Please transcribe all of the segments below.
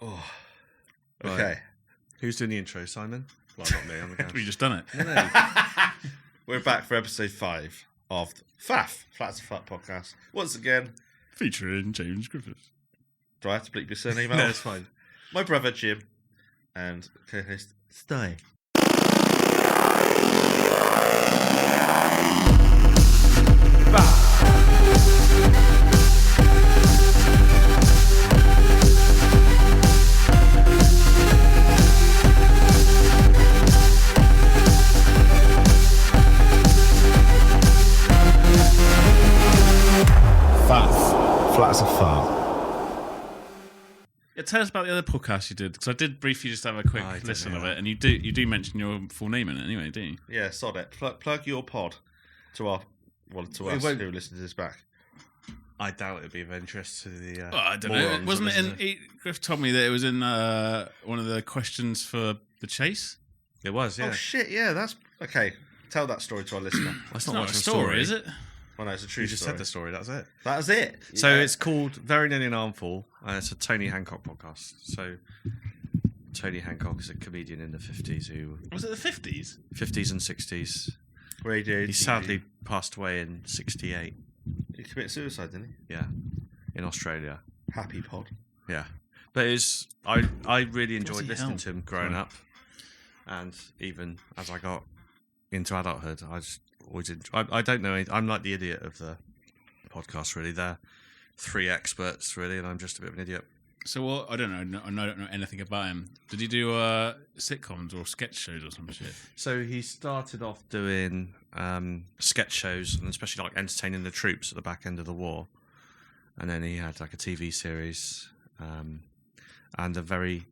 Oh. Right. Okay. Who's doing the intro, Simon? Well, not me. I'm the guest. We just done it. No. We're back for episode 5 of FAF, Flats of Fuck podcast. Once again, Featuring James Griffiths. do I have to bleep your surname out? No, it's fine. My brother Jim and co-host Sty. Flats of Fuck. Yeah, tell us about the other podcast you did, because I did briefly just have a quick I did, listen of yeah. it, and you do mention your full name in it anyway, do you? Yeah, sod it. Plug your pod to us won't- who listen to this back. I doubt it'd be of interest to the. Well, I don't know. morons Wasn't that it listen in? Griff told me that it was in one of the questions for the chase. to- It was, yeah. Oh shit, yeah, that's okay. Tell that story to our listener. That's It's not much a of story, is it? Well, no, it's a true You just story. said the story. That's it. That was it. So Yeah. it's called Very Nearly an Armful, and it's a Tony Hancock podcast. So Tony Hancock is a comedian in the 50s who Was it the 50s? 50s and 60s. radio. He TV. sadly passed away in 68. He committed suicide, didn't he? Yeah, in Australia. Happy pod. Yeah, but it's I really enjoyed he listening help? to him growing Sorry. up, and even as I got into adulthood, I just always I don't know. I'm like the idiot of the podcast. Really, they're 3 experts really, and I'm just a bit of an idiot. So what? I don't know. I don't know anything about him. Did he do sitcoms or sketch shows or some shit? So he started off doing sketch shows, and especially like entertaining the troops at the back end of the war. And then he had like a TV series and a very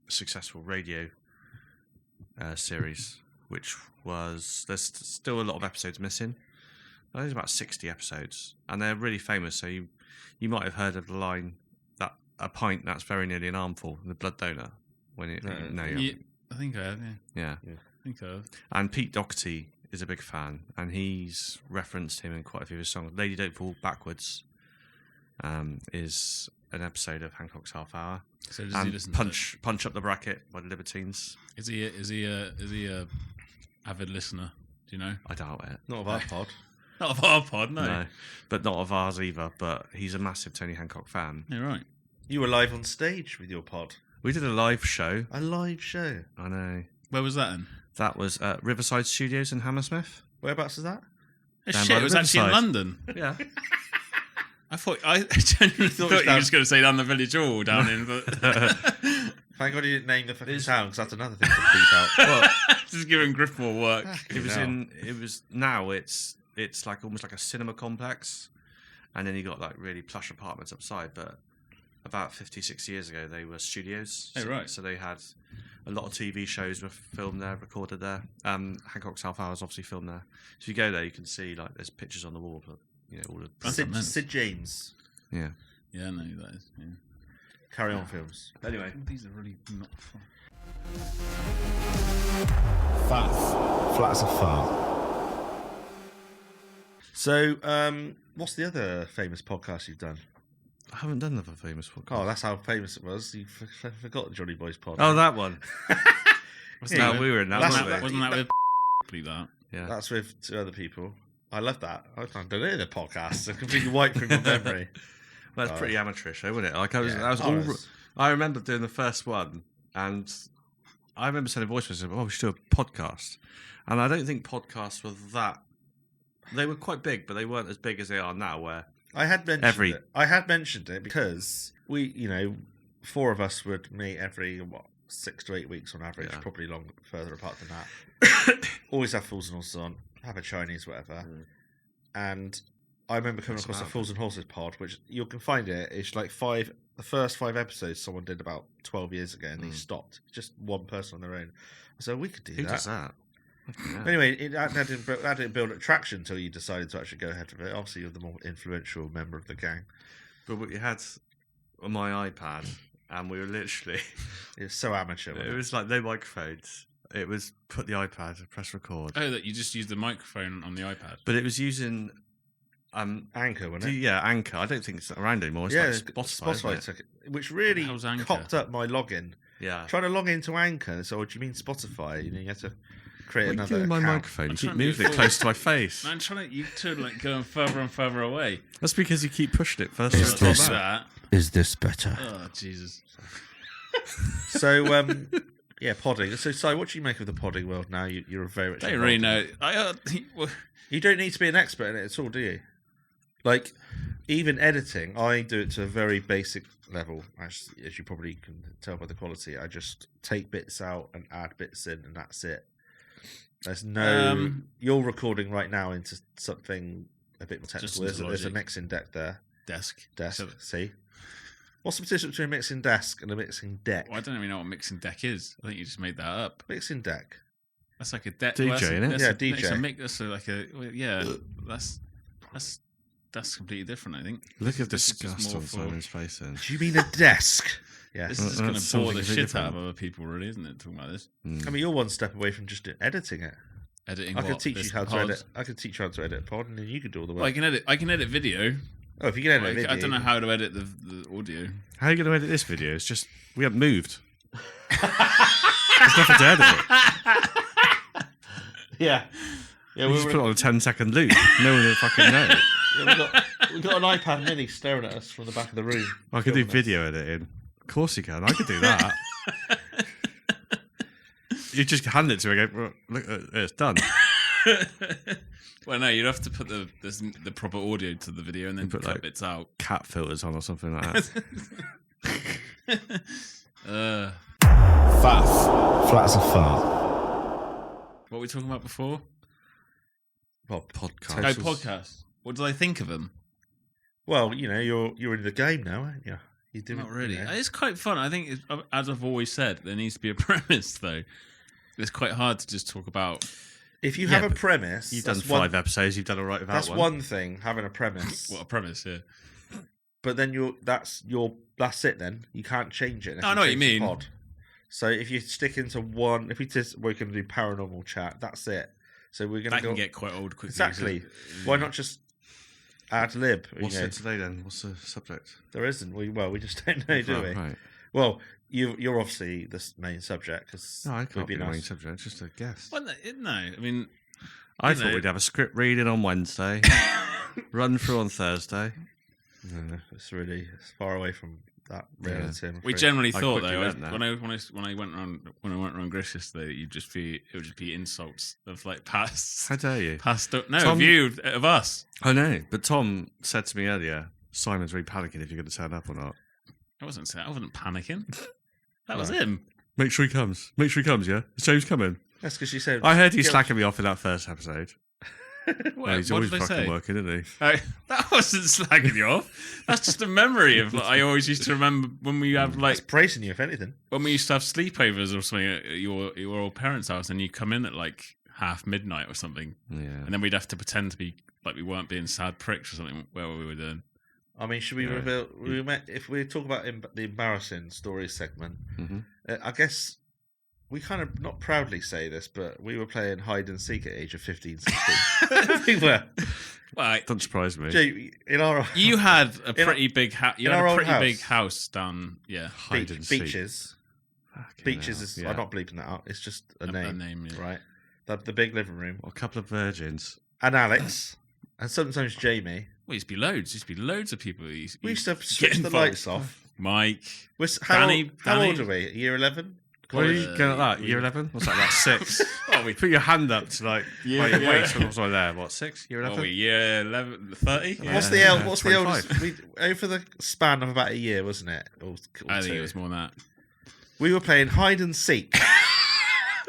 successful radio series, which was there's still a lot of episodes missing. There's about 60 episodes, and they're really famous. So you might have heard of the line that a pint that's very nearly an armful, the blood donor. When it no, you Yeah, I think I have. Yeah, yeah. I think I have. And Pete Doherty is a big fan, and he's referenced him in quite a few of his songs. Lady Don't Fall Backwards is an episode of Hancock's Half Hour. So does he And listen? Punch Up the Bracket by the Libertines. Is he a avid listener? Do you know? I doubt it. Not of our pod. Not of our pod, no. But not of ours either. But he's a massive Tony Hancock fan. Yeah, right. You were live on stage with your pod. We did a live show. A live show. I know. Where was that in? That was at Riverside Studios in Hammersmith. Whereabouts is that? Oh, Down shit, by it was the actually in riverside. London. Yeah. I genuinely thought you down- were just going to say down the village hall down in, but Thank God you didn't name the fucking town, because that's another thing to beep out. Well, just giving Griff more work. It's like almost like a cinema complex, and then you got like really plush apartments upside. But about 50, 60 years ago, they were studios. Oh, right. So they had a lot of TV shows were filmed there, recorded there. Hancock's Half Hour is obviously filmed there. So if you go there, you can see like there's pictures on the wall of all of That's Sid, immense. Sid James. yeah. Yeah, I know who that is. Yeah. Carry On Films. Anyway, These are really not fun. Flats of Fuck. So, what's the other famous podcast you've done? I haven't done the famous podcast. Oh, that's how famous it was. You forgot Johnny Boy's pod. Oh, that one. Yeah, No, we were in that. That's- Wasn't we? Wasn't that with bleep that? Yeah. That's with 2 other people. I love that. I don't know the podcast. I completely wiped from my memory. Well, that's pretty amateurish, though, wasn't it? Like I was, Yeah. I was Oh, all. it was- I remember doing the first one, and I remember sending a voice message. Oh, we should do a podcast. And I don't think podcasts were that. They were quite big, but they weren't as big as they are now. Where I had mentioned Every- it. I had mentioned it because we, 4 of us would meet every 6 to 8 weeks on average, Yeah. probably further apart than that. Always have Fools and Horses on, have a Chinese, whatever. And I remember coming That's across a mad. Fools and Horses pod, which you can find it. It's like the first 5 episodes someone did about 12 years ago, and they stopped. Just one person on their own. So we could do who that. does that? Yeah. Anyway, that didn't build traction until you decided to actually go ahead with it. Obviously, you're the more influential member of the gang. But we had on my iPad, and we were literally. It was so amateur. It wasn't it? was like no microphones. It was put the iPad, press record. Oh, that you just used the microphone on the iPad. But it was using Anchor, wasn't it? yeah, Anchor. I don't think it's around anymore. It's Yeah, like Spotify. Spotify took it. which really hell's Anchor? cocked up my login. Yeah. Trying to log into Anchor. So, what do you mean Spotify? You have to create What are you another doing with my account. microphone? You I'm keep trying to moving it do it close to my face. I'm trying to. You two like going further and further away. That's because you keep pushing it first. Is to this- the back. that. Is this better? Oh Jesus! So, yeah, podding. So, what do you make of the podding world now? You're a very much I don't really involved know. You don't need to be an expert in it at all, do you? Like, even editing, I do it to a very basic level, as you probably can tell by the quality. I just take bits out and add bits in, and that's it. There's no... you're recording right now into something a bit more technical. into There's a Logic. mixing deck there. Desk. See? What's the difference between a mixing desk and a mixing deck? Well, I don't even know what mixing deck is. I think you just made that up. Mixing deck. That's like a deck. DJ, innit? Yeah, It's DJ. a mix. That's like a yeah. That's completely different. I think. Look at This is just disgust more on for- Simon's face then. Do you mean a desk? Yes. This is just going That's to bore something the completely shit out of different. other people, really, isn't it? Talking about this, I mean, you're one step away from just editing it. editing. I could what? teach This you how to pod? edit. I could teach you how to edit a pod, and then you could do all the work. Well, I can edit video. Oh, if you can edit Like, video, I don't know how to edit the audio. How are you going to edit this video? It's just, we haven't moved. There's nothing to edit. Yeah, yeah. We just put it on a 10-second loop. No one will fucking know. we got an iPad Mini staring at us from the back of the room. I could do filming us. video editing. Of course you can. I could do that. You just hand it to me and go, look, it's done. Well, no, you'd have to put the proper audio to the video and then Put, cut like, bits out. Cat filters on or something like that. Faff. Flat as a fart. What were we talking about before? Well, Podcast. Oh, podcast. What did I think of them? Well, you're in the game now, aren't you? You're doing Not really. you know. It's quite fun. I think, as I've always said, there needs to be a premise, though. It's quite hard to just talk about. If you Yeah, have a but premise, You've done that's 5 episodes. You've done all right without That's one. one thing, having a premise. What a premise, yeah. But then that's it. Then you can't change it. unless I know what you change the mean. pod. So if you stick into one, we're going to do paranormal chat. That's it. So we're going That to go can get quite old quickly. exactly. so- Why not just ad lib? What's it today then? What's the subject? There isn't. We just don't know, do we? Right. Well, you're obviously the main subject because No, I can't be the main subject. It's just a guess. Well, no, I mean, I you thought know. we'd have a script reading on Wednesday, run through on Thursday. No, it's far away from that reality. I'm we afraid. generally I thought quickly though learnt that. when I went around Grish yesterday, it would just be insults of like past How dare you? of you of us. I know, but Tom said to me earlier, Simon's really panicking if you're going to turn up or not. I wasn't panicking. That was Right. him. Make sure he comes. Make sure he comes, yeah? Is James coming? That's because you said I heard he's Yeah. slacking me off in that first episode. What, He's what always did I fucking say? working, isn't he? That wasn't slagging you off. That's just a memory of. Like, I always used to remember when we have that's like praising you, if anything. when we used to have sleepovers or something at your old parents' house, and you come in at like half midnight or something, Yeah. and then we'd have to pretend to be like we weren't being sad pricks or something. Where we were doing. I mean, should we Yeah. reveal? If we talk about the embarrassing stories segment, Mhm. I guess we kind of not proudly say this, but we were playing hide and seek at age of 15, 16. We were. Well, Don't surprise me. Jay, in our you had a In pretty big house. You in had our a own pretty house. big house down. Yeah, Hide and seek. beaches. Fucking Beaches hell, is. yeah. I'm not bleeping that out. It's just a A name, name, yeah. right? The big living room, Well, a couple of virgins. and Alex, and sometimes Jamie. Well, used to be loads. Used to be loads of people. We used to get switch the involved. lights off. Mike. How Danny- old Danny- are we? Year 11? What are you College. going at that? Year 11? What's that, about 6? Oh, we Put your hand up to like, Yeah, wait, yeah. wait, so what's I there? What, 6? Year 11? What were we, year 11, 30? Yeah. What's the 25. oldest? Over the span of about a year, wasn't it? Or I think two. it was more than that. We were playing hide and seek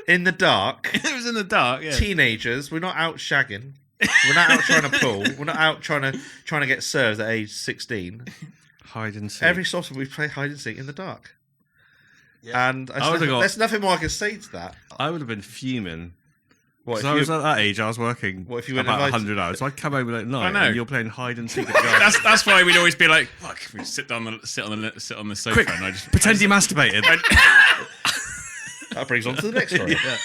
in the dark. It was in the dark, yeah. Teenagers. We're not out shagging. We're not out trying to pull. We're not out trying to get served at age 16. Hide and seek. Every so often we play hide and seek in the dark. And would've got- there's nothing more I can say to that. I would have been fuming. What Because if I was you, at that age, I was working What if you went about invited- 100 hours. So I'd come home at night I know. and you're playing hide and seek at the garden. That's why we'd always be like, fuck, we sit on the sofa Quick, and I just pretend you masturbated. That brings on to the next story. Yeah.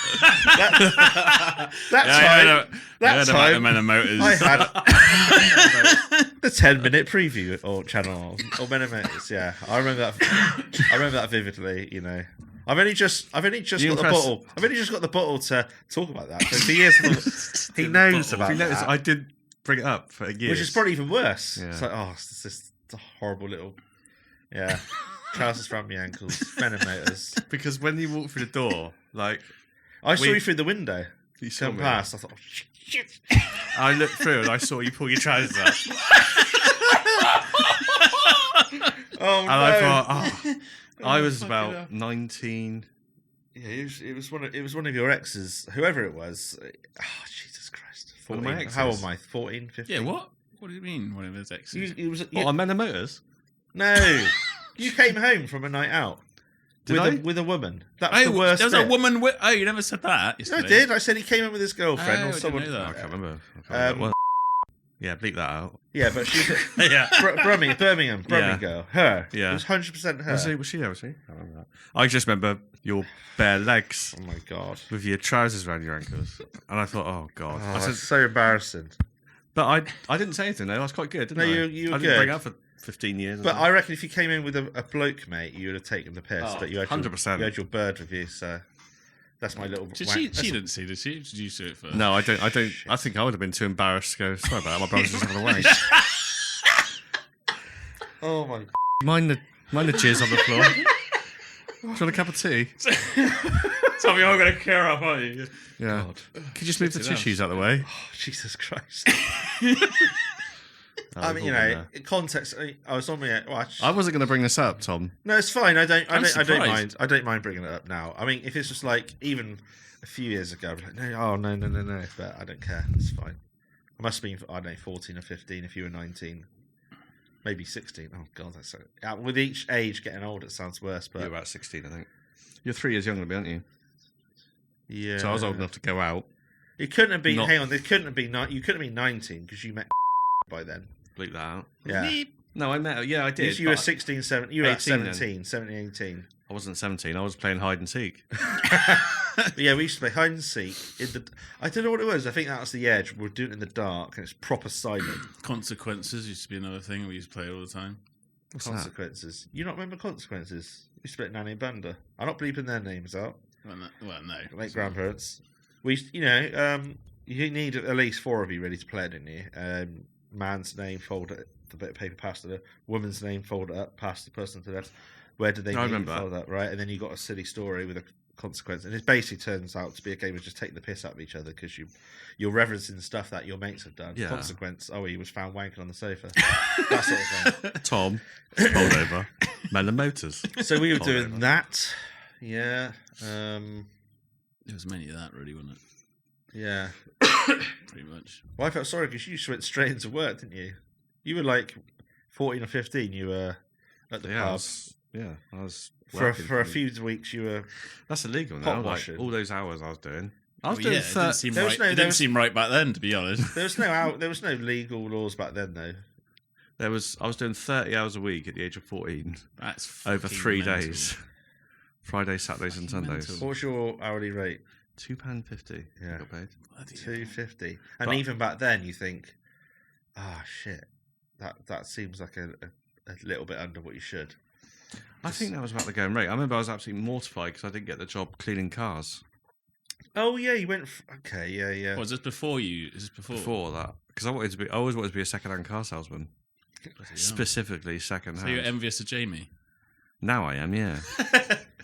That time, the Men and Motors. I had the 10-minute preview or channel or Men and Motors. Yeah, I remember that vividly. You know, I've only just got the bottle. I've only just got the bottle to talk about that. So he knows about If you notice, that, I did bring it up for years. which is probably even worse. Yeah. It's like, it's just a horrible little, trousers around my ankles, Men and Motors. because when you walk through the door, like I saw you through the window. you saw Come me. past. I thought, oh, shit. I looked through and I saw you pull your trousers up, Oh and no! I thought, I was fucking about hell. 19. Yeah, it was one of your exes, whoever it was. Oh, Jesus Christ! One of my 14. How exes? old am I? 14, 15? Yeah, what? What do you mean? One of his exes? What, on Men and Motors? No, you came home from a night out Did I? with a woman. That's the Oh, worst. there was a bit. woman with. Oh, you never said that. No, I Yesterday. did. I said he came in with his girlfriend Oh, I or didn't someone. know that. I can't remember. What? Yeah, bleep that out. Yeah, but she's Yeah. Birmingham Yeah. girl. Her. Yeah. It was 100% her. Was she there? Was she? I don't remember that. I just remember your bare legs Oh my god. with your trousers around your ankles, and I thought, oh god. Oh, I said, that's so embarrassing. but I didn't say anything though. I was quite good, didn't No, I? you were I didn't bring good. it up for 15 years. But I reckon if you came in with a bloke, mate, you would have taken the piss. Oh, but you had 100%. You had your bird with you, so that's my little. Did wank- she didn't see, did she? Did you see it first? No, I don't. I think I would have been too embarrassed to go. Sorry about that. My brother's just having a wank. Oh my. Mind the jizz on the floor. Do you want a cup of tea? Tommy, I'm going to clear up, aren't you? Yeah. God. Could you just move the Enough. tissues out of the way? Oh, Jesus Christ. Oh, I we've mean, all been there. in context. I was on my. I wasn't going to bring this up, Tom. No, it's fine. I don't surprised. mind. I don't mind bringing it up now. I mean, if it's just like even a few years ago, I'd be like, no. But I don't care. It's fine. I must have been, I don't know, 14 or 15. If you were 19, maybe 16. Oh god, that's so. With each age getting older, it sounds worse. But You're about 16, I think. You're 3 years younger than me, aren't you? yeah, So I was old enough to go out. It couldn't have been. Not- Hang on, there couldn't have been. You couldn't have been 19 because you met by then. Bleep that out. Yeah. No, I met her. Yeah, I did. You were but 16, 17. You were like 18 then. 17, 18. I wasn't 17. I was playing hide and seek. But yeah, we used to play hide and seek in the. I don't know what it was. I think that was the edge. We're doing it in the dark and it's proper silent. Consequences used to be another thing we used to play all the time. What's that? Consequences. You not remember Consequences? We used to play Nanny and Banda. I'm not bleeping their names out. Well, no. Late grandparents. We, you need at least 4 of you ready to play it, didn't you? Man's name, fold it, the bit of paper past the woman's name, fold it up, past the person to the left. Where did they I meet? remember that. Fold that, right? And then you got a silly story with a consequence, and it basically turns out to be a game of just taking the piss out of each other because you're referencing stuff that your mates have done. Yeah. Consequence. Oh, he was found wanking on the sofa. That sort of thing. Tom, fold over. Men and Motors. So we were Fold doing over. that. Yeah. There was many of that, really, wasn't it? Yeah. Pretty much. Well, I felt sorry because you just went straight into work, didn't you? You were like 14 or 15. You were at the Yeah, I pub was for a working few weeks. You were That's illegal pot now. Like, washing. all those hours I was doing. I was Well, doing yeah, it didn't seem there was right. no- It there didn't was- seem right back then, to be honest. there was no legal laws back then though. I was doing 30 hours a week at the age of 14 That's over fucking 3 mental. days. Fridays, Saturdays, and Fucking Sundays. mental. What's your hourly rate? £2.50. Yeah. I got paid. Bloody hell. $2.50. And But- even back then, you think, shit, that seems like a little bit under what you should. I think that was about the going rate. I remember I was absolutely mortified because I didn't get the job cleaning cars Oh yeah, you went. Okay, yeah. What, was this before you? Is this before? before that because I always wanted to be a second-hand car salesman, Bloody hell. specifically second-hand. So you're envious of Jamie? Now I am, yeah.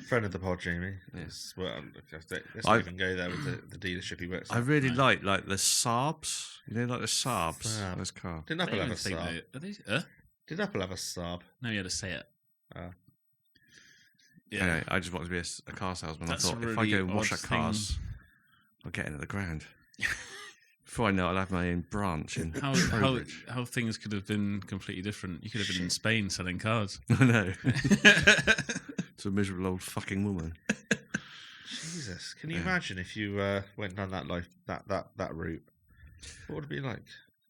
Friend of the pod, Jamie. Yes. Well, let's I- not even go there with the dealership he works I at. really like the Saabs. You know, like the Saabs. Saab. This car. Didn't I Apple don't have a even think Saab? they- are they? Did Apple have a Saab? No, you had to say it. Oh. Yeah. Anyway, I just wanted to be a car salesman. That's I thought a if I really go and wash odd up cars, I'll get into the ground. Before I know it, I'll have my own branch in How Trowbridge. how things could have been completely different. You could have been in Spain selling cars. I know. It's a miserable old fucking woman. Jesus, can you Yeah. imagine if you went down that life that route? What would it be like?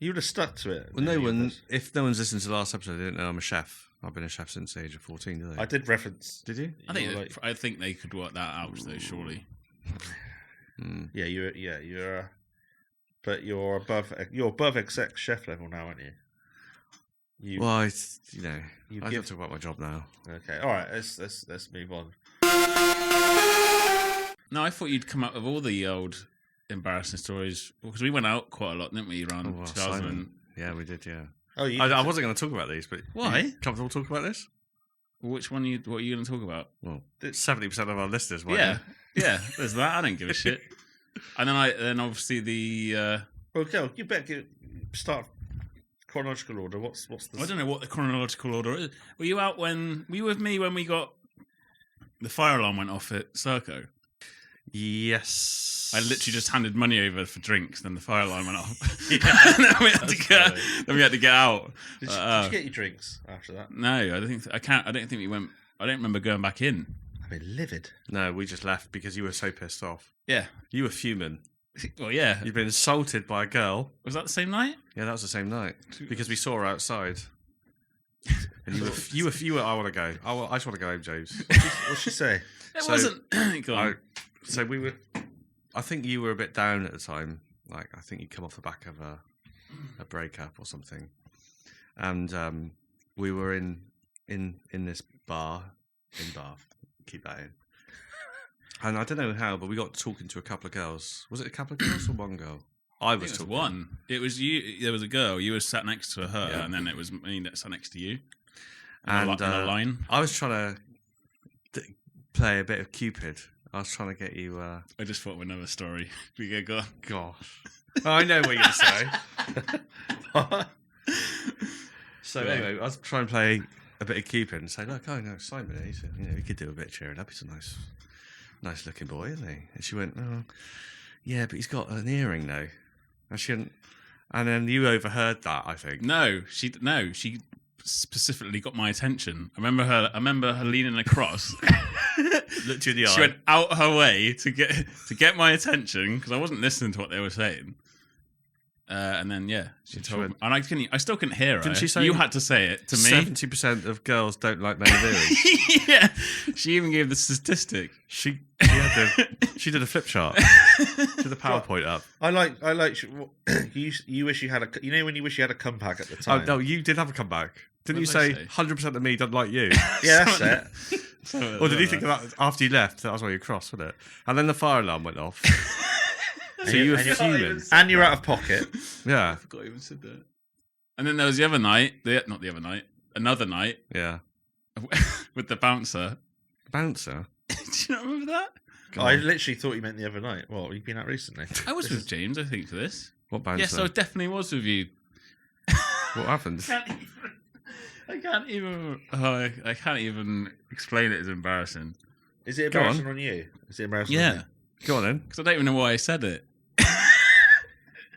You would have stuck to it. Well, no one. If no one's listened to the last episode, they didn't know I'm a chef. I've been a chef since the age of 14. Did they? I did reference. Did you? I think they could work that out though. Surely. Yeah, you're. But you're above exec chef level now, aren't you? Well, I don't give- talk about my job now. Okay, all right. Let's move on. No, I thought you'd come up with all the old embarrassing stories because we went out quite a lot, didn't we? Around 2000. Simon. Yeah, we did. Yeah. Oh, I wasn't going to talk about these, but Why? You comfortable talk about this? Which one? What are you going to talk about? Well, 70% of our listeners. Yeah. There's that. I don't give a shit. And then obviously the. Well, go. You better start chronological order. What's the? I don't know what the chronological order is. Were you with me when we got the fire alarm went off at Serco? Yes. I literally just handed money over for drinks, then the fire alarm went off. Yeah, then we had to get out. Did you get your drinks after that? No, I don't think I don't think we went. I don't remember going back in. I've been livid. No, we just left because you were so pissed off. Yeah. You were fuming. Well, yeah. You've been assaulted by a girl. Was that the same night? Yeah, that was the same night because we saw her outside. And you were. I want to go. I just want to go home, James. What'd she say? It wasn't. Go on. So we were. I think you were a bit down at the time. Like I think you come off the back of a breakup or something, and we were in this bar in Bath. Keep that in. And I don't know how, but we got talking to a couple of girls. Was it a couple of girls or one girl? I was talking. One. It was you. There was a girl. You were sat next to her, Yeah. and then it was me that sat next to you. And in a line. I was trying to play a bit of Cupid. I was trying to get you. I just thought of another story. We go on. Gosh, I know what you're going to say. So Go on. anyway, I was trying to play a bit of Cupid and say, "Look, I know Simon. He could do a bit of cheering up. He's a nice looking boy, isn't he?" And she went, "Oh, yeah, but he's got an earring though." And she didn't. And then you overheard that, I think. No, she specifically got my attention. I remember her leaning across. Looked you in the eye. She went out her way to get my attention because I wasn't listening to what they were saying. And then she told me, and I still couldn't hear her. Didn't she say you had to say it to me? 70% of girls don't like men with earrings. Yeah, she even gave the statistic. She did a flip chart. Did the PowerPoint up. I like. You wish you had a. You know when you wish you had a comeback at the time. Oh no, you did have a comeback. Didn't you What did say I say? 100% of me don't like you? Yeah, that's it. Or did you think that after you left, that was why you crossed, wasn't it? And then the fire alarm went off. So you were fuming. And you're out of pocket. Yeah. I forgot I even said that. And then there was the other night. Another night Yeah. with the bouncer. Bouncer? Do you not remember that? I literally thought you meant the other night. Well, you've been out recently. I was with James, I think, for this. What bouncer? Yes, I definitely was with you. What happened? I can't even explain it. It's embarrassing. Is it embarrassing on you? Is it embarrassing on you? Go on then. Because I don't even know why I said it.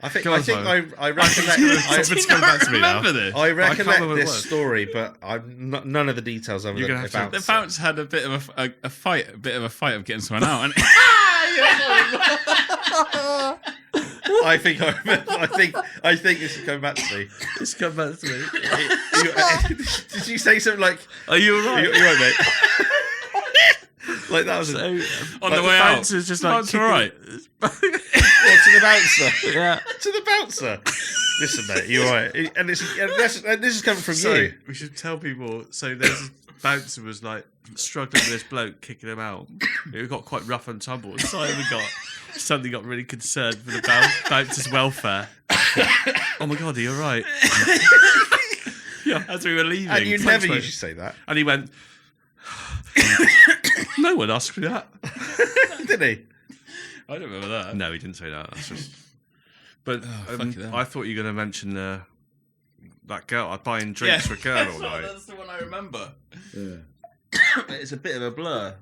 I think Go on, I Simon. recollect. It's coming back to me now. remember this? I recollect remember what it this was. story, but I'm none of the details other You're than gonna about The bounce had a bit of a fight of getting someone out. And I think I remember. I think this is coming back to me. It's come back to me. Did you say something like? Are you alright? You're right, mate. Like that was So, on like the way out, bouncer's just like bouncer, all right. Well, to the bouncer. Yeah. To the bouncer. Listen, mate, you're right. And this is coming from So you. we should tell people. So there's this bouncer was like struggling with this bloke, kicking him out. It got quite rough and tumble. And Simon suddenly got really concerned for the bouncer's welfare. Oh my god, are you all right? Yeah, As we were leaving, And you Punch never me. usually say that, and he went. No one asked me that. did he? I don't remember that. No, he didn't say that. That's just. But fuck it then. I thought you were going to mention that girl. I'm buying drinks for a girl all night. That's the one I remember. Yeah. It's a bit of a blur.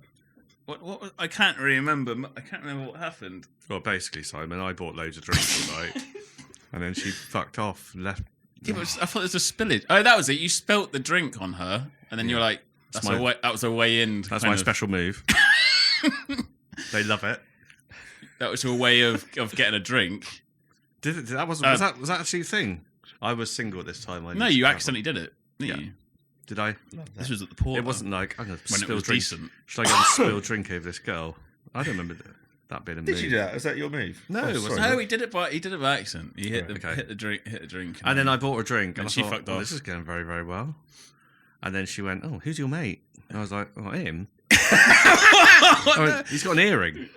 What I can't really remember. I can't remember what happened. Well, basically, Simon, I bought loads of drinks all night, and then she fucked off and left. Yeah, but I thought there was a spillage. Oh, that was it. You spilt the drink on her, and then you were like, That's my- that was a way in. That's my special move. They love it. That was a way of getting a drink. Was that actually a thing? I was single at this time. No, you accidentally did it, didn't you? Did I? This was at the port. It wasn't like I'm gonna when spill it was drink. decent. Should I go and spill drink over this girl? I don't remember that being a Did move. you do that? Was that your move? No, it wasn't. No, he did it by accident. He hit Right. the drink, And then I bought her a drink, And I she thought, fucked oh, off. this is going very, very well. And then she went, "Oh, who's your mate?" And I was like, "Oh, him." He's got an earring.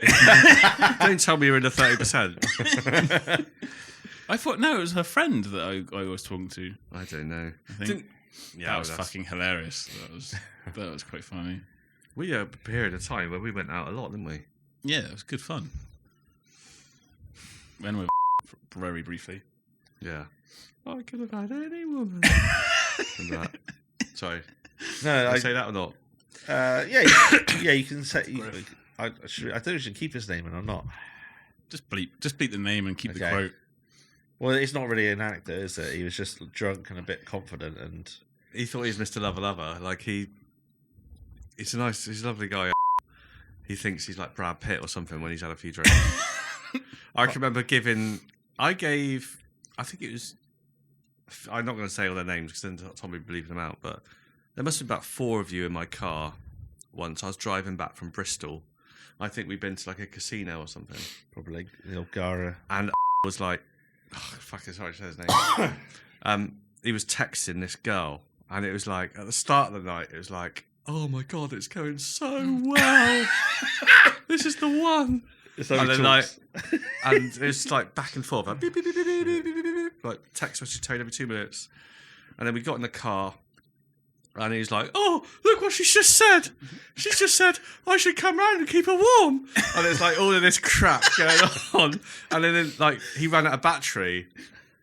Don't tell me you're in the 30%. I thought no, it was her friend that I was talking to. I don't know. I think Yeah, that was that's- fucking hilarious. That was quite funny. We had a period of time where we went out a lot, didn't we? Yeah, it was good fun. When we very briefly. Yeah. I could have had any woman. And that. Sorry. No, Did I I say that or not? yeah, you can say. I don't know if we should keep his name in or not. Just bleep the name and keep the Okay. quote. Well, it's not really an anecdote, is it? He was just drunk and a bit confident, and He thought he was Mr. Lover Lover. Like he's a lovely guy. He thinks he's like Brad Pitt or something when he's had a few drinks. I can remember I think it was, I'm not going to say all their names because then Tommy would bleep them out, but there must have been about 4 of you in my car once. I was driving back from Bristol. I think we'd been to like a casino or something. probably the old Gara. And was like, fuck, it's hard to say his name. He was texting this girl, and it was like, at the start of the night, it was like, oh my God, it's going so well. This is the one. And then and it's like back and forth, like, beep, beep, beep, beep, beep, beep, beep, beep, like text message tone every 2 minutes. And then we got in the car, and he was like, "Oh, look what she's just said. She's just said I should come round and keep her warm." And it's like all of this crap going on. And then like he ran out of battery,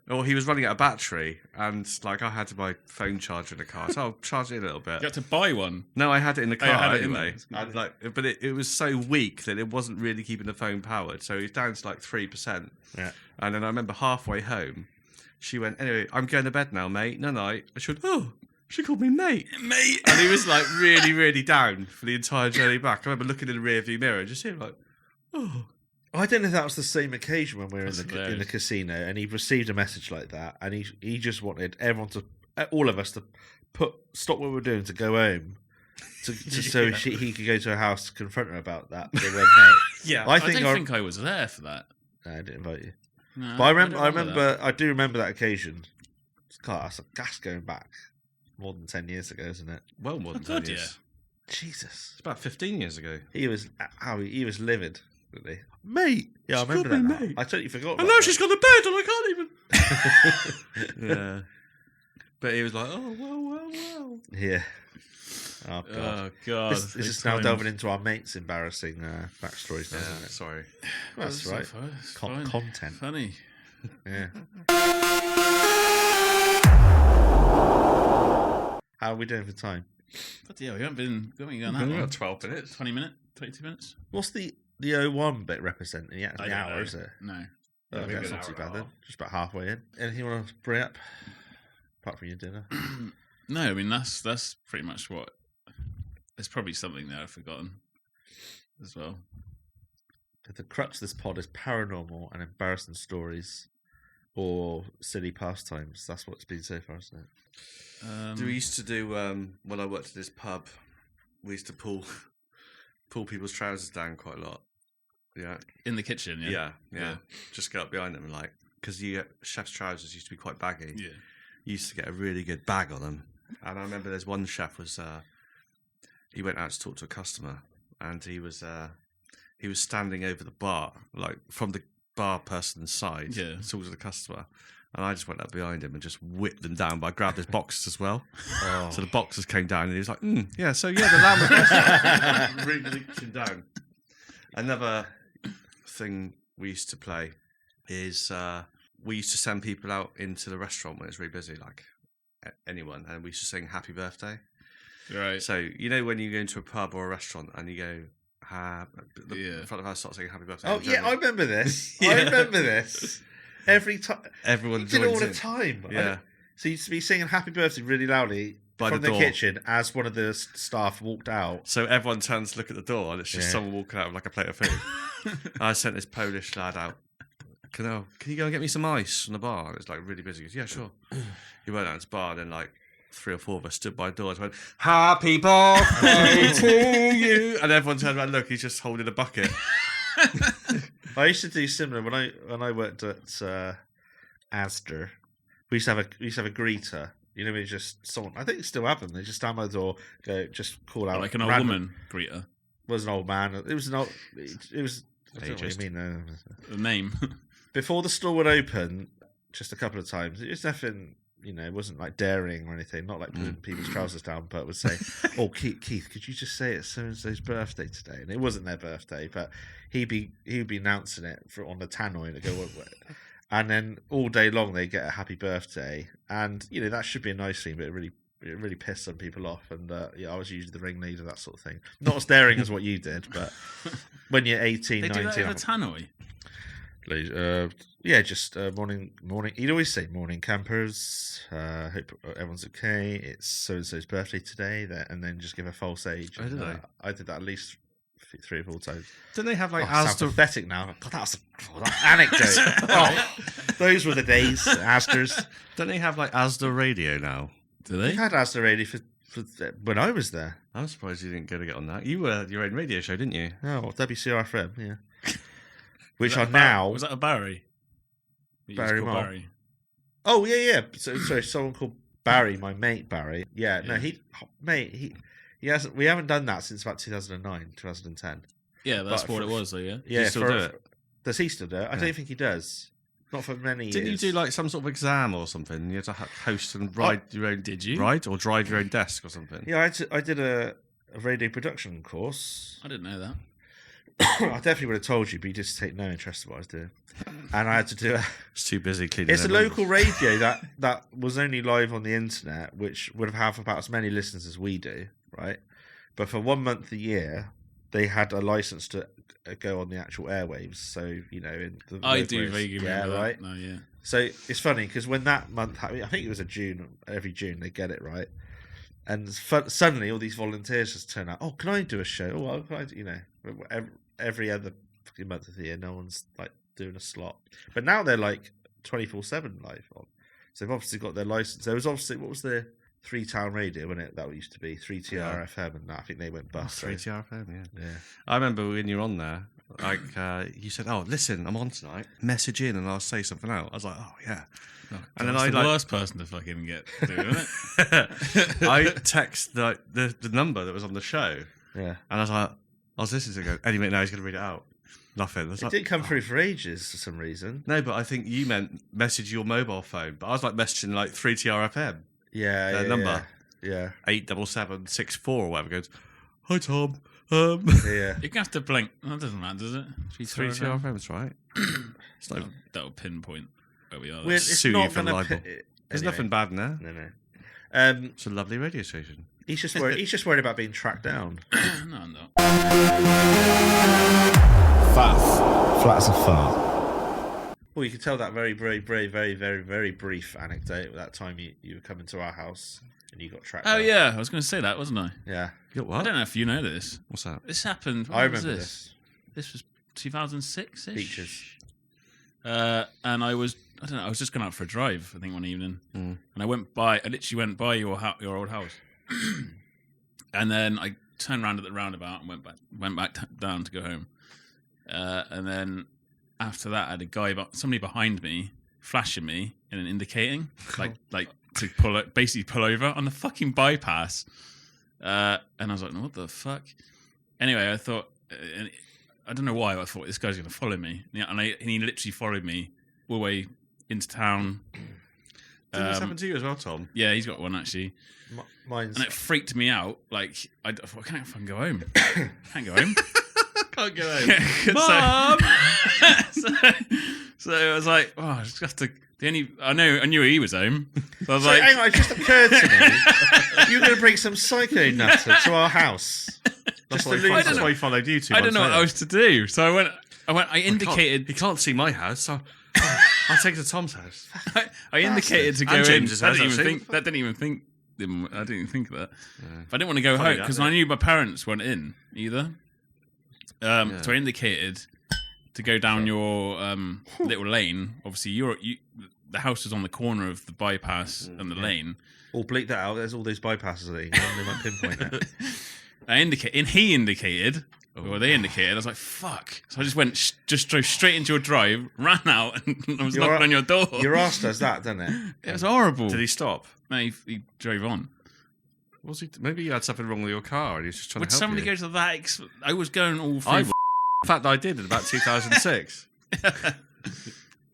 or he was running out of battery, and like I had my phone charger in the car, so I'll charge it a little bit. You had to buy one. No, I had it in the car you had it in anyway. there. I'd like, but it was so weak that it wasn't really keeping the phone powered. So it was down to like 3%. Yeah. And then I remember halfway home, she went, "Anyway, I'm going to bed now, mate. No night." I said, "Oh, she called me mate." Mate. And he was like really, really down for the entire journey back. I remember looking in the rearview mirror and just hearing like, "Oh." I don't know if that was the same occasion when we were That's in the hilarious. casino, and he received a message like that, and he just wanted everyone all of us to stop what we were doing to go home, so he could go to her house to confront her about that. The word mate. Yeah. I I think don't think I was there for that. No, I didn't invite you, No, but I don't that. I do remember that occasion. God, that's a gas going back more than 10 years ago, isn't it? Well, more than Oh, 10 God, years. Jesus, It's about 15 years ago. he was livid. Really. Mate, yeah, I She remember called that. me Now. mate. I totally forgot. And about now that. she's gone to bed and I can't even. Yeah. But he was like, "Oh, well. Yeah. Oh god. Oh God! This big is now times. delving into our mates' embarrassing backstories now, Yeah, isn't it? sorry. Well, That's it's right. fine, it's fine. Content. Funny. Yeah. How are we doing for time? But yeah, we haven't been going that Only long. about 12 minutes. 20 minutes, 22 minutes. What's the 01 bit representing? Yeah, I the don't hour, know. is it? No. Oh, maybe that's an not too hour bad and a then. half. Just about halfway in. Anything you want to bring up? Apart from your dinner. No, I mean that's pretty much what. There's probably something there I've forgotten as well. The crux of this pod is paranormal and embarrassing stories or silly pastimes. That's what it's been so far, isn't it? We used to do when I worked at this pub. We used to pull people's trousers down quite a lot. Yeah, in the kitchen, yeah. yeah. Just go up behind them and like because chef's trousers used to be quite baggy. Yeah. You used to get a really good bag on them. And I remember there's one chef was he went out to talk to a customer and he was standing over the bar like from the bar person's side Yeah. towards the customer. And I just went up behind him and just whipped them down, but I grabbed his boxes as well. Oh. So the boxes came down, and he was like, the lamb was really him down. Another thing we used to play is we used to send people out into the restaurant when it's really busy, like anyone, and we used to sing "Happy Birthday." Right. So you know when you go into a pub or a restaurant and you go, the Yeah. front of us start singing "Happy Birthday." Oh, yeah, I remember this. I Yeah. remember this. Every time. Everyone You did it all joins the in. time. Yeah. So you used to be singing Happy Birthday really loudly By from the the door. kitchen as one of the staff walked out. So everyone turns to look at the door, and it's just Yeah. someone walking out with like a plate of food. I sent this Polish lad out can you go and get me some ice from the bar? And it's like really busy. He goes, yeah, sure. He went out to the bar, and then like 3 or 4 of us stood by the door and went, happy birthday to you. And everyone turned around and look, he's just holding a bucket. I used to do similar when I worked at Asda. We used to have a greeter. You know, we just someone. I think it still happened. They just stand by the door, go, just call out like an old woman greeter. It was an old man. It was an old. It was. I don't know what you mean. The name. Before the store would open, just a couple of times. It was nothing. You know, it wasn't like daring or anything. Not like putting people's trousers down, but would say, "Oh, Keith, could you just say it's so and so's birthday today?" And it wasn't their birthday, but he would be announcing it on the tannoy and go, and then all day long they get a happy birthday, and you know that should be a nice thing, but it really pissed some people off. And I was usually the ringleader, that sort of thing. Not as daring as what you did, but when you're 18, they 19, do that with a tannoy. Yeah, just morning. He'd always say, "Morning, campers. Hope everyone's okay. It's so and so's birthday today." And then just give a false age. Oh, did I? I did that at least 3 or 4 times. Don't they have like I sound pathetic now. God, that anecdote. Those were the days. Asda's. Don't they have like Asda radio now? Do They they? had Asda radio for when I was there. I'm surprised you didn't get on that. You were your own radio show, didn't you? Oh, WCRFM, yeah. Which Was are that now. Was that a Barry? You Barry just called Moore. Barry. Oh yeah. So sorry, someone called Barry, my mate Barry. Yeah, no, he hasn't. We haven't done that since about 2009, 2010. Yeah, that's But what it was, though. Yeah. Yeah, you still do it? Does he still do it? I Yeah. don't think he does. Not for many Didn't years. you do like some sort of exam or something? You had to host and ride your own. Did you? Ride or drive your own desk or something? Yeah, I did a radio production course. I didn't know that. I definitely would have told you, but you just take no interest in what I was doing. And I had to do It's too busy cleaning. It's a their local windows. radio that was only live on the internet, which would have about as many listeners as we do, right? But for 1 month a year, they had a license to go on the actual airwaves. So, you know, in the I local do areas. vaguely remember that. right. No, yeah. So it's funny because when that month happened, I think it was every June they get it right, and suddenly all these volunteers just turn out. Oh, can I do a show? Oh, well, can I do, you know, every other fucking month of the year, no one's like doing a slot. But now they're like 24/7 live on. So they've obviously got their license. There was obviously what was the 3-town radio, wasn't it? That used to be 3TRFM, and I think they went bust. 3TRFM, yeah. Yeah. I remember when you were on there, like you said, "Oh, listen, I'm on tonight. Message in, and I'll say something out." I was like, "Oh yeah." Oh, And then that's I the like- worst person to fucking get to do, isn't it? I text the number that was on the show, Yeah. and I was like, I was listening to it. Go, anyway, now he's going to read it out. Nothing. I was It like, did come through for ages for some reason. No, but I think you meant message your mobile phone. But I was like messaging like 3TRFM, Yeah. their yeah, number Yeah. 87764 or whatever. Goes, hi Tom. Yeah. You can have to blink. That doesn't matter, does it? 3TRFM's right. It's like That'll pinpoint where we are. Well, it's sue you not for going libel. to. there's nothing bad in there. No. It's a lovely radio station. He's just worried. He's just worried about being tracked down. No, I'm not. Faff. Flat as a fart. Well, you could tell that very brief anecdote. That time you were coming to our house and you got tracked. Oh down. yeah, I was going to say that, wasn't I? Yeah. You got I what? don't know if you know this. What's that? This happened. I When was remember this. this. This was 2006-ish. Beaches. And I was just going out for a drive, I think, one evening. Mm. And I literally went by your old house. And then I turned around at the roundabout and went back down to go home. And then after that, I had somebody behind me flashing me and indicating, like to basically pull over on the fucking bypass. And I was like, no, what the fuck? Anyway, I thought, I don't know why, I thought this guy's going to follow me. And he literally followed me all the way into town. Did this happen to you as well, Tom? Yeah, he's got one actually. Mine's. And it freaked me out. Like, I thought, I can't fucking go home. Can't go home. Can't go home. Mom! so I was like, oh, I just have to. I knew he was home. So I was So, like, hang on, it just occurred to me. You're going to bring some psycho nutter to our house. That's Just why, to lose I that's don't why he followed you 2 I months don't know what later. I was to do. So I indicated. He can't see my house, so I'll take it to Tom's house. I indicated to go And in. James's house, I actually. didn't even think of that. Yeah. But I didn't want to go Funny home that, because yeah. I knew my parents weren't in either. Yeah. So I indicated, to go down your little lane. Obviously, the house is on the corner of the bypass and the lane. Or bleep that out. There's all those bypasses there. They might pinpoint it. He indicated, or they indicated. I was like, "Fuck!" So I just went, just drove straight into your drive, ran out, and I was knocking on your door. Your ass does that, doesn't it? It was horrible. Did he stop? No, he drove on. Was he? Maybe you had something wrong with your car, and he was just trying Would to help somebody you. go to that? I was going all through. In fact, I did in about 2006.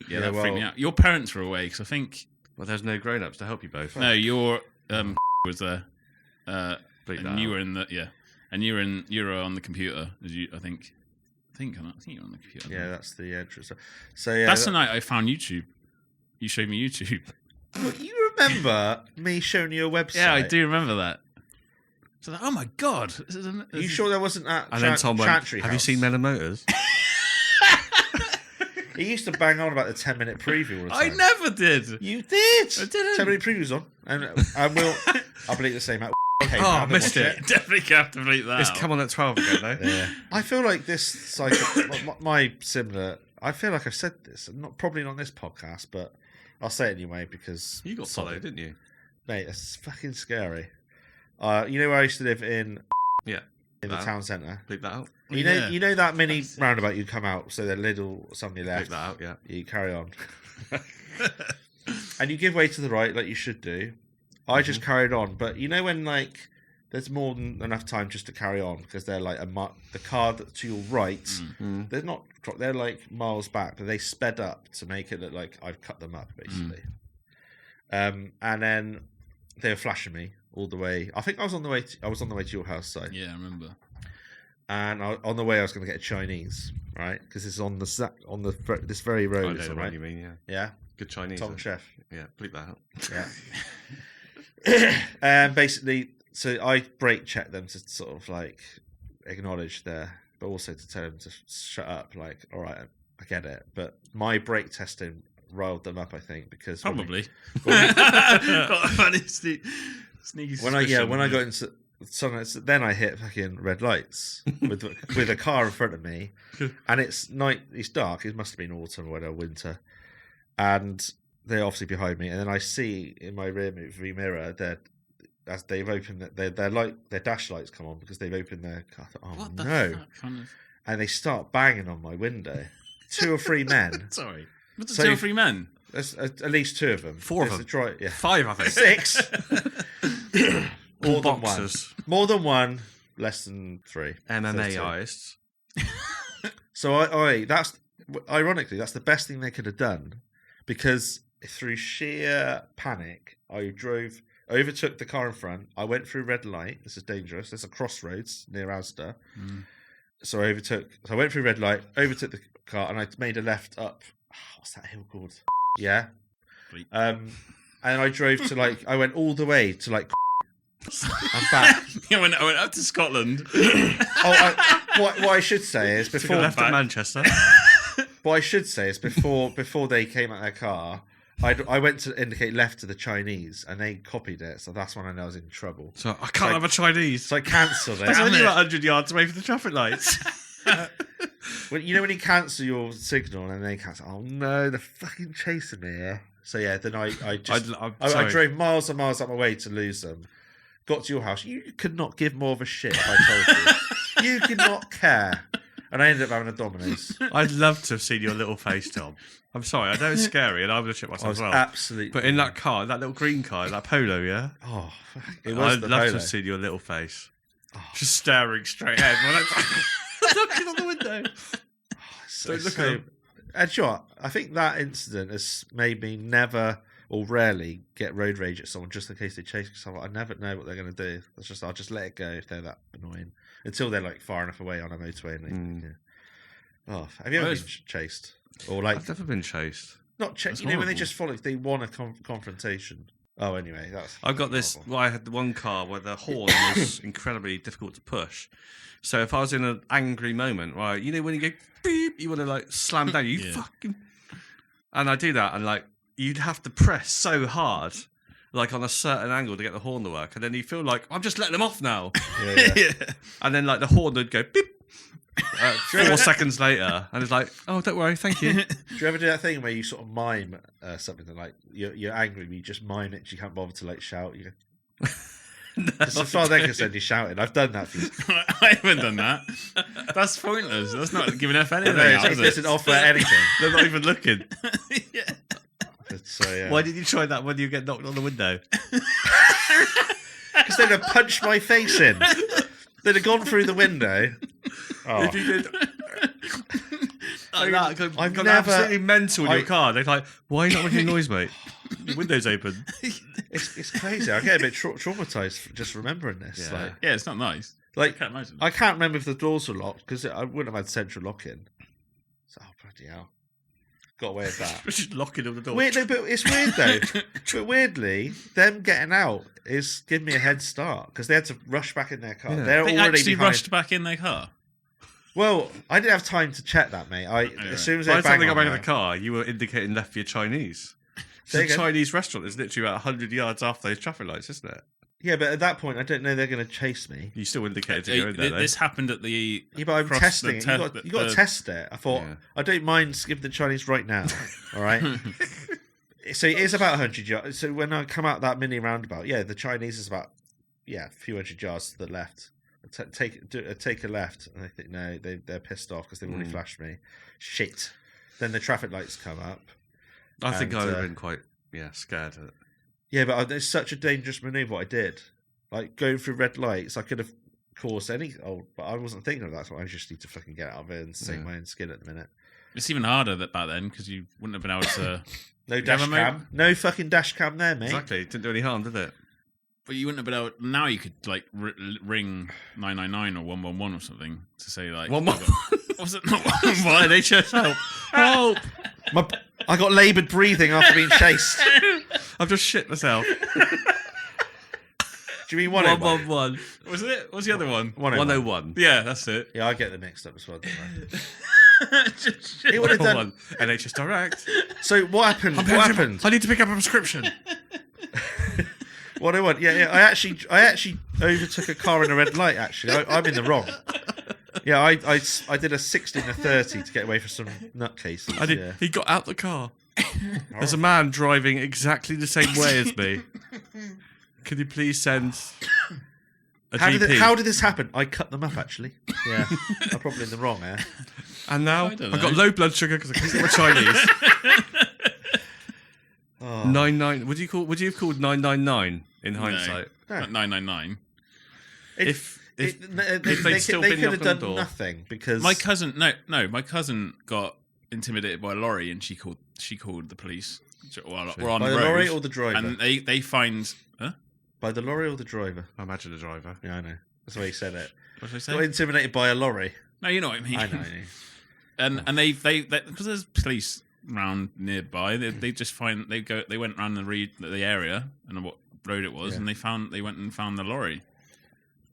Yeah, that freaked me out. Your parents were away because I think. Well, there's no grown-ups to help you both. No, your was there, Bleep that and you out. were in the and you were on the computer. As you, I think you were on the computer. Yeah, that's the entrance. So yeah, That's the night I found YouTube. You showed me YouTube. You remember me showing you a website? Yeah, I do remember that. So, oh my god! Are you sure there wasn't that? And then Tom went, Chantry have you House? seen Men and Motors? He used to bang on about the 10-minute preview all the I time. never did. You did. I didn't. 10-minute preview's on, and I'll believe the same out. Okay, Oh, now I I'm missed gonna it. watch Definitely have to bleep that. It's out. come on at 12 again, though. Yeah. I feel like this cycle, my similar. I feel like I've said this, probably not on this podcast, but I'll say it anyway because You got followed, didn't you? mate, that's fucking scary. You know where I used to live in Yeah. the town centre. Bleep that out. You know that mini roundabout you come out, so the little somebody Bleep left. that out, yeah. You carry on, and you give way to the right like you should do. I just carried on, but you know when like there's more than enough time just to carry on because they're like the car to your right. They're not. They're like miles back, but they sped up to make it look like I've cut them up basically. And then they were flashing me all the way. I think I was on the way. I was on the way to your house side. Yeah, I remember. And on the way, I was going to get a Chinese, right? Because it's on this very I road, know the right? one you mean, yeah. Yeah, Good Chinese. Tong then. Chef. Yeah, bleep that out. Yeah. And basically, so I brake checked them to sort of like acknowledge but also to tell them to shut up. Like, all right, I get it, but my brake testing riled them up. I think because Probably. when I got into then I hit fucking red lights with a car in front of me, and it's night. It's dark. It must have been autumn or winter, and they're obviously behind me. And then I see in my rear mirror that as they've opened their dash lights come on because they've opened their car. I thought, oh What the no! fuck? And they start banging on my window. 2 or 3 men. Sorry. What's So the 2 or if- 3 men? There's at least 2 of them. 4 of There's them. yeah. 5, I think. 6. All More than one. boxers. More than 1. Less than 3. MMA 13. artists. So ironically, that's the best thing they could have done because through sheer panic, I overtook the car in front. I went through red light. This is dangerous. There's a crossroads near Asda. So I went through red light, overtook the car, and I made a left up. What's that hill called? Yeah. Bleep. And I drove to I went all the way to and back. I went up to Scotland. What I should say is Took a before left at Manchester. what I should say is before they came out their car, I went to indicate left to the Chinese and they copied it, so that's when I know I was in trouble. So I can't have a Chinese. So I cancelled it. That's only about 100 yards away from the traffic lights. When you cancel your signal and they cancel, oh no, they're fucking chasing me here. So yeah, then I drove miles and miles up my way to lose them. Got to your house. You could not give more of a shit if I told you. You could not care. And I ended up having a Domino's. I'd love to have seen your little face, Tom. I'm sorry, I know it's scary and I would have shit I myself was as well. absolutely. But in that car, that little green car, that Polo, yeah? Oh, fuck. It was I'd the love to Polo. have seen your little face. Oh. Just staring straight ahead. Looking on the window. Don't look at him. And sure, I think that incident has made me never or rarely get road rage at someone just in case they chase someone. I never know what they're going to do. I'll just let it go if they're that annoying until they're far enough away on a motorway. And yeah. Oh, have you ever been chased or I've never been chased. not chased? That's You know when they horrible. just follow, they want a confrontation. Oh, anyway, that's. I've got this. horrible. Well, I had the one car where the horn was incredibly difficult to push. So if I was in an angry moment, right, you know when you go beep, you want to slam down, you Yeah. fucking. And I do that, and you'd have to press so hard, on a certain angle to get the horn to work, and then you feel like I'm just letting them off now, Yeah. and then the horn would go beep, 4 seconds later, and it's like, oh, don't worry, thank you. Do you ever do that thing where you sort of mime something that, like, you're angry, but you just mime it 'cause you can't bother to, like, shout? You go, as far as they're concerned, you're shouting. I've done that for you. I haven't done that. That's pointless. That's not giving enough anything. No, out, it is doesn't offer anything. They're not even looking. Yeah. So, yeah. Why did you try that when you get knocked on the window? Because they'd have punched my face in. They'd have gone through the window. Oh. If you did... Like that, I've gone never- absolutely mental in your car. They're like, why are you not making noise, mate? Your window's open. It's crazy. I get a bit traumatized just remembering this. Yeah. Yeah, it's not nice. Like, I can't imagine. I can't remember if the doors were locked because I wouldn't have had central lock-in. So, oh, bloody hell. Got away with that. Just locking on the door. Weird, no, but it's weird though. But weirdly, them getting out is giving me a head start because they had to rush back in their car. Yeah. They're They already actually behind. rushed back in their car. Well, I didn't have time to check that, mate. As soon as By they the time bang they got on back in there, the car, you were indicating left for your Chinese. It's There a you go. Chinese restaurant. It's literally about 100 yards off those traffic lights, isn't it? yeah, but at that point, I don't know they're going to chase me. You still indicated to go in there, though. This happened at the. Yeah, but I'm across testing the it. te- You got to the- test it. I thought Yeah. I don't mind skipping the Chinese right now. All right. So it is about 100 yards. So when I come out that mini roundabout, yeah, the Chinese is about a few hundred yards to the left. Take a left, and I think no, they're pissed off because they've already flashed me. Shit. Then the traffic lights come up. I think and, I would have been quite, scared. Yeah, but it's such a dangerous manoeuvre. What I did, like going through red lights, I could have caused any. Oh, but I wasn't thinking of that. So I just need to fucking get out of it and sink my own skin at the minute. It's even harder back then because you wouldn't have been able to. No you dash have a cam. No fucking dash cam there, mate. Exactly. It didn't do any harm, did it? But you wouldn't have been able. Now you could like ring 999 or 111 or something to say like. One more. Was it not Why? 111? NHS help. Help. I got laboured breathing after being chased. I've just shit myself. Do you mean 101? 111. Was it? What's the other one? 101. Yeah, that's it. Yeah, I get them mixed up as well. Don't worry. Just It would have done. 101. NHS Direct. So what happened? What happened? I need to pick up a prescription. 101. Yeah. I actually overtook a car in a red light. Actually, I'm in the wrong. Yeah, I did a 60 and a 30 to get away from some nutcases. Yeah. He got out the car. There's a man driving exactly the same way as me. Can you please send a GP? How did this happen? I cut them up, actually. Yeah, I'm probably in the wrong there. And now I don't I've got know. low blood sugar because I couldn't get my Chinese. Oh. 99. Would you have called 999 in hindsight? No. 999. If They they'd still could been have knocking on the done door. nothing because My cousin, my cousin got intimidated by a lorry, and she called the police. Well, we're on by the the road, lorry or the driver. and they find. Huh? By the lorry or the driver. I imagine the driver. Yeah, I know. That's the way he said it. What did I Got say? intimidated by a lorry. No, you know what I mean. I know. And they because there's police round nearby. They just they went around the area and what road it was, Yeah. and they went and found the lorry.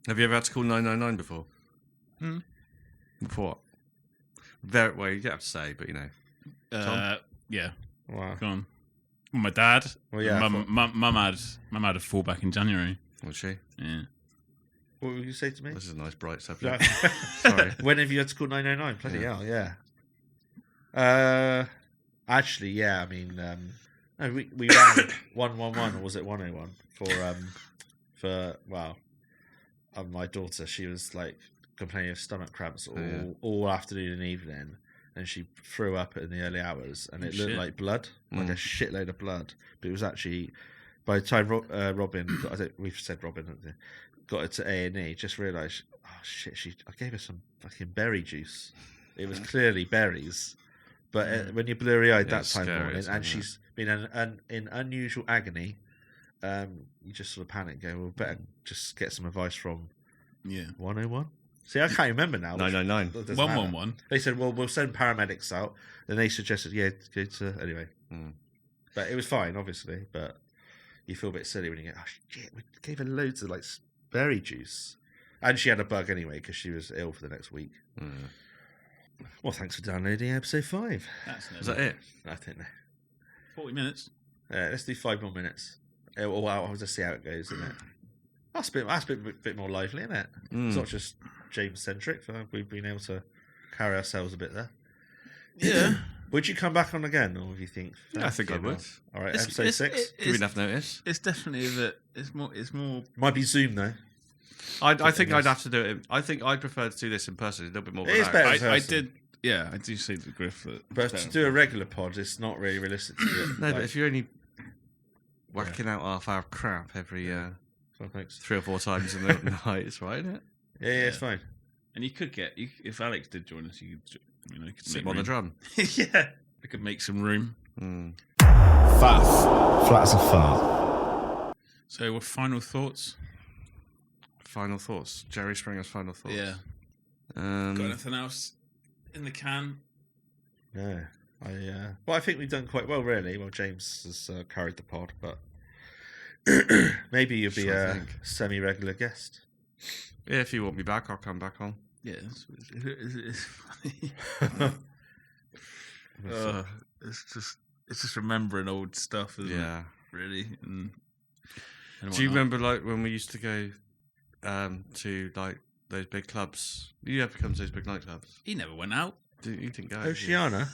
Have you ever had to call 999 before? Before what? Well, you don't have to say, but you know. Yeah, Wow. go on. Well, my dad. Well, yeah, I Mum had a fall back in January. Was she? Yeah. What would you say to me? This is a nice bright subject. Yeah. Sorry. When have you had to call 999? Bloody Yeah. hell, yeah. Actually, yeah. I mean, no, we ran 111 or was it 101 for my daughter. She was like complaining of stomach cramps all afternoon and evening, and she threw up in the early hours, and it looked Shit. like blood, like a shitload of blood. But it was actually by the time Robin, we've said Robin, haven't we? Got her to A&E, just realised, oh shit, I gave her some fucking berry juice. It was clearly berries. But when you're blurry-eyed that it's time scary, morning, isn't and it? she's been in unusual agony, you just sort of panic and go, well, better just get some advice from Yeah. 101? See, I can't remember now. 999. It doesn't matter. 111. They said, well, we'll send paramedics out. Then they suggested, go to... Anyway. But it was fine, obviously, but you feel a bit silly when you get, oh, shit, we gave her loads of, like, berry juice. And she had a bug anyway, because she was ill for the next week. Well, thanks for downloading episode 5. Is that it? I don't know. 40 minutes. Let's do 5 more minutes. I'll just see how it goes, isn't it? That's a bit more lively, isn't it? It's not just James-centric. We've been able to carry ourselves a bit there. Yeah. Would you come back on again, or do you think? Yeah, I think I would. All right, It's- episode 6. Give me enough notice. It's definitely that. It's more. Might be Zoom though. I think I'd have to do it. I think I'd prefer to do this in person. A little bit more. It is relaxed. better. I person. did. Yeah, I do say to Griff that. But to do a regular pod, it's not really realistic to do it. No, like, but if you're only whacking out half hour of crap every oh, thanks. 3 or 4 times in the night, it's right, isn't it? Yeah, it's fine. And you could get if Alex did join us, you could Sit make on the room. drum. Yeah, we could make some room. Faff. Flat as a fart. So, what final thoughts? Final thoughts. Jerry Springer's final thoughts. Yeah. Got anything else in the can? No. I think we've done quite well, really. Well, James has carried the pod, but maybe you'll be Sure a think. semi-regular guest. Yeah, if you want me back, I'll come back on. Yeah, it's funny. It's just remembering old stuff, isn't Yeah. it? Really. And Do you remember like when we used to go to like those big clubs? You ever come to those big nightclubs? He never went out. You didn't go. did you? Oceana.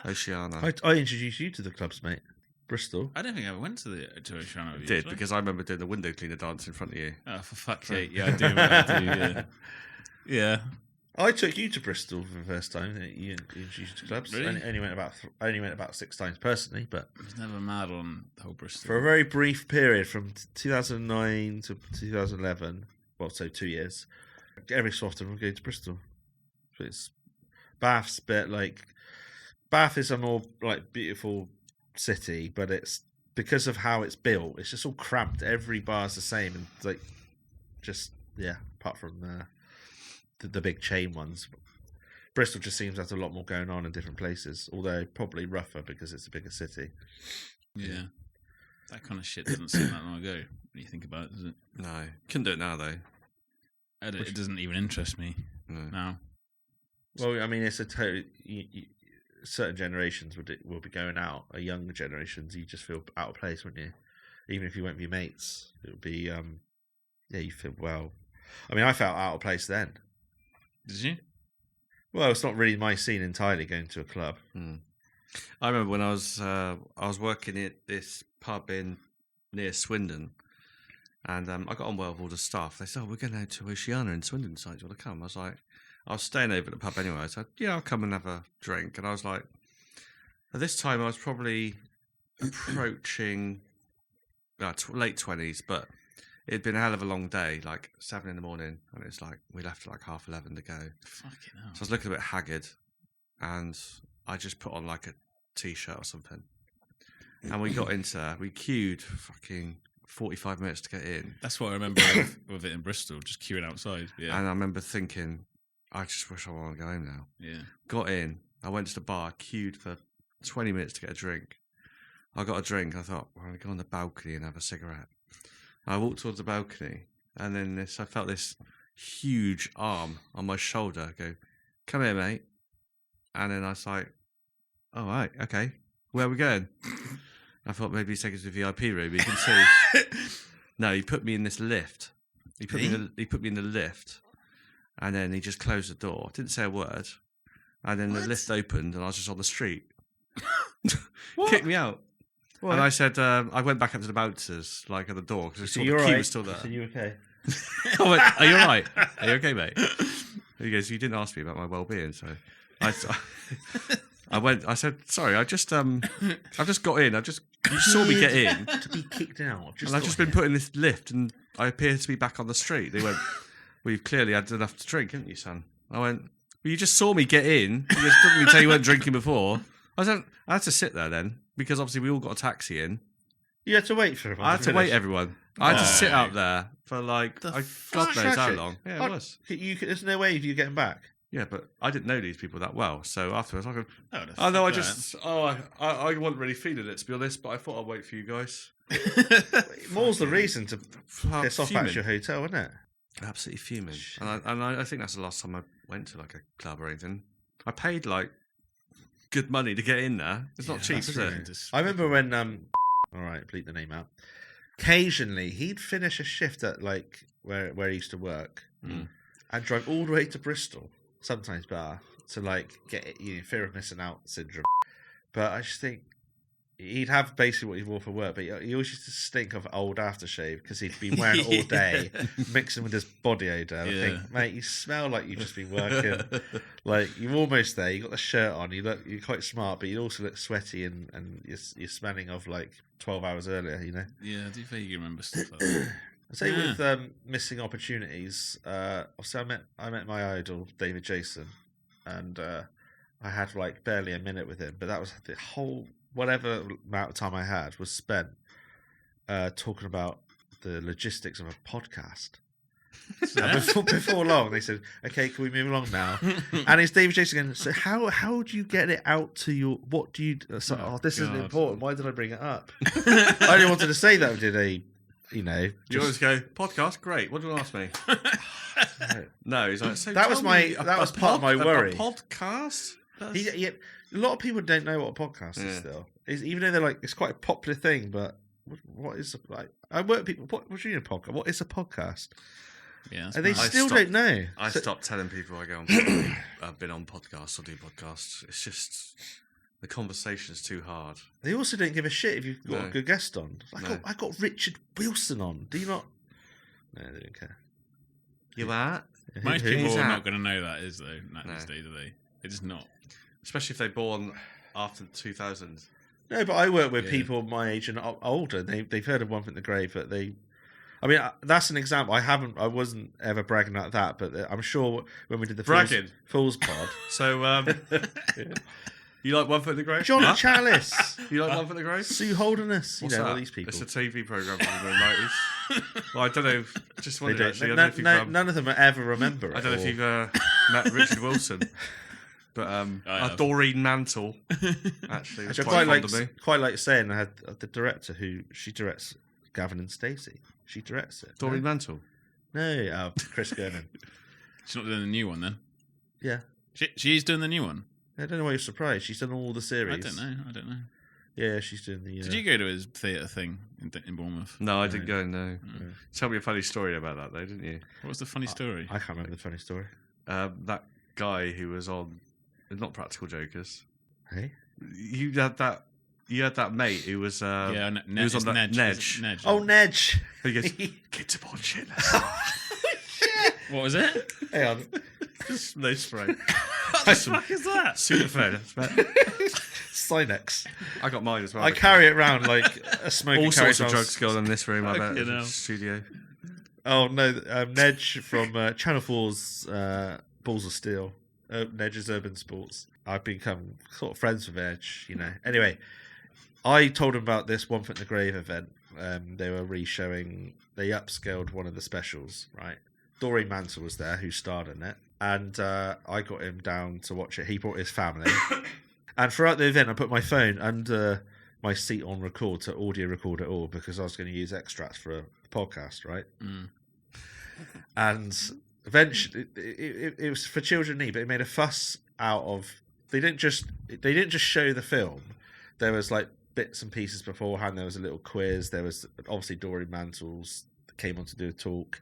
Oceana. I introduced you to the clubs, mate. Bristol. I don't think I ever went to Oceana. I did because I remember doing the window cleaner dance in front of you. Oh, for fuck's sake! Yeah, I do. Yeah. Yeah. I took you to Bristol for the first time. You introduced you to clubs. Really? Only went about 6 times personally, but I was never mad on the whole Bristol. for a very brief period from 2009 to 2011, well, so 2 years, every so often we'll go to Bristol. So it's Bath's bit like Bath is a more like beautiful city, but it's because of how it's built, it's just all cramped. Every bar's the same, and like just apart from the big chain ones. Bristol just seems to have a lot more going on in different places, although probably rougher because it's a bigger city. Yeah. That kind of shit doesn't seem that long ago when you think about it, does it? No, couldn't do it now though. It doesn't even interest me No. now. Well, I mean, it's a total. Certain generations will be going out. Younger generations, you just feel out of place, wouldn't you? Even if you went with your mates, it would be. You feel well. I mean, I felt out of place then. Did you? Well, it's not really my scene entirely going to a club. I remember when I was working at this pub near Swindon, and I got on well with all the staff. They said, "Oh, we're going out to Oceana in Swindon, so do you want to come?" I was like, I was staying over at the pub anyway. I said, "Yeah, I'll come and have a drink." And I was like, at this time, I was probably approaching late 20s, but it'd been a hell of a long day, like 7 in the morning, and it's like we left at like 11:30 to go. Fucking hell. So I was looking a bit haggard, and I just put on like a t-shirt or something. And we queued fucking 45 minutes to get in. That's what I remember with it in Bristol, just queuing outside. Yeah. And I remember thinking, I just wish I want to go home now. Yeah. Got in, I went to the bar, queued for 20 minutes to get a drink. I got a drink, I thought, well, I'll go on the balcony and have a cigarette. I walked towards the balcony, and then I felt this huge arm on my shoulder go, "Come here, mate." And then I was like, "All right, okay, where are we going?" I thought maybe he's taking us to the VIP room. You can see. No, he put me in this lift. He put me in the lift, and then he just closed the door. Didn't say a word, and then the lift opened, and I was just on the street. Kicked me out. What? And I said, I went back up to the bouncers, like at the door, because So the you're key right. was still there. So you okay? I went, "Are you all right? Are you okay, mate?" He goes, "You didn't ask me about my well-being." So I said, "Sorry, I've just got in. You saw me get in, To be kicked out. and I've just been put in this lift, and I appear to be back on the street." They went, "Well, you've clearly had enough to drink, haven't you, son?" I went, "Well, you just saw me get in. You just didn't tell you weren't drinking before." I had to sit there then, because obviously we all got a taxi in. You had to wait for everyone. I had to wait everyone. I had to sit No. out there for like God knows how Tragic. long. Yeah, it was. There's no way of you getting back. Yeah, but I didn't know these people that well. So afterwards, I go, Oh, "Oh no, I wasn't really feeling it, to be honest. But I thought I'd wait for you guys." More's the reason to piss off back Fuming. to your hotel, isn't it? Absolutely fuming. And I think that's the last time I went to like a club or anything. I paid like good money to get in there. It's not cheap, is it? I remember when all right, bleep the name out. Occasionally, he'd finish a shift at like where he used to work, and drive all the way to Bristol. Sometimes Bath, to like get fear of missing out syndrome. But I just think he'd have basically what he wore for work, but he always used to stink of old aftershave because he'd been wearing it all day, mixing with his body odour. I think, mate, you smell like you've just been working. Like you're almost there. You got the shirt on. You're quite smart, but you also look sweaty and you're smelling of like 12 hours earlier. Yeah, I do vaguely remember stuff like that. I say with missing opportunities. Also, I met my idol David Jason, and I had like barely a minute with him, but that was the whole. Whatever amount of time I had was spent talking about the logistics of a podcast. So before long, they said, "Okay, can we move along now?" And it's David Jason again. So how do you get it out to your? What do you? So, this isn't important. Why did I bring it up? I only wanted to say that. Did they? You always go podcast. Great. What do you want to ask me? No, he's like. So that was part of my worry. A podcast. Yeah, a lot of people don't know what a podcast is still. Even though they're like, it's quite a popular thing, but what is like? I work people. What do you mean a podcast? What is a podcast? Yeah, and they still don't know. I stopped telling people I go on. I've been on podcasts or do podcasts. It's just the conversation's too hard. They also don't give a shit if you've got a good guest on. I got Richard Wilson on. Do you not? No, they don't care. You what? Most people are not going to know that, is though. These days, are they? They're just not. Especially if they're born after 2000. No, but I work with people my age and older. They've heard of One Foot in the Grave, but that's an example. I wasn't ever bragging like that, but I'm sure when we did the Fools pod. So, you like One Foot in the Grave? John Chalice. You like One Foot in the Grave? Sue Holderness. What's all these people. It's a TV program from the 90s. Well, I don't know. Just wondering, actually. None of them ever remember it. I don't know if you've met Richard Wilson. But Doreen Mantle, actually, was quite fond of me. Quite like saying I had the director she directs Gavin and Stacey. She directs it. Doreen Mantle? No, Chris Gernon. She's not doing the new one then? Yeah. She's doing the new one? I don't know why you're surprised. She's done all the series. I don't know. Yeah, she's doing the... Did you go to his theatre thing in Bournemouth? No, I didn't go, no. Tell me a funny story about that, though, didn't you? What was the funny story? I can't remember the funny story. That guy who was on... Not Practical Jokers. Hey? You had that mate who was... he was on that Nedge. Oh, Nedge. He goes, kids are born shit. What was it? Hang on. No spray. What the fuck is that? Sudafed. Sinex. I got mine as well. I carry it around like a smoker. All sorts of drugs go on in this room, I bet. In the studio. Oh, no. Nedge from Channel 4's Balls of Steel. Nedge's Urban Sports. I've become sort of friends with Edge, Anyway, I told him about this One Foot in the Grave event. They were re-showing, they upscaled one of the specials, right? Doreen Mantle was there, who starred in it. And I got him down to watch it. He brought his family. And throughout the event, I put my phone under my seat on record to audio record it all because I was going to use extracts for a podcast, right? Mm. And... eventually, it was for children need, but it made a fuss out of. They didn't just show the film. There was like bits and pieces beforehand. There was a little quiz. There was obviously Doreen Mantles came on to do a talk.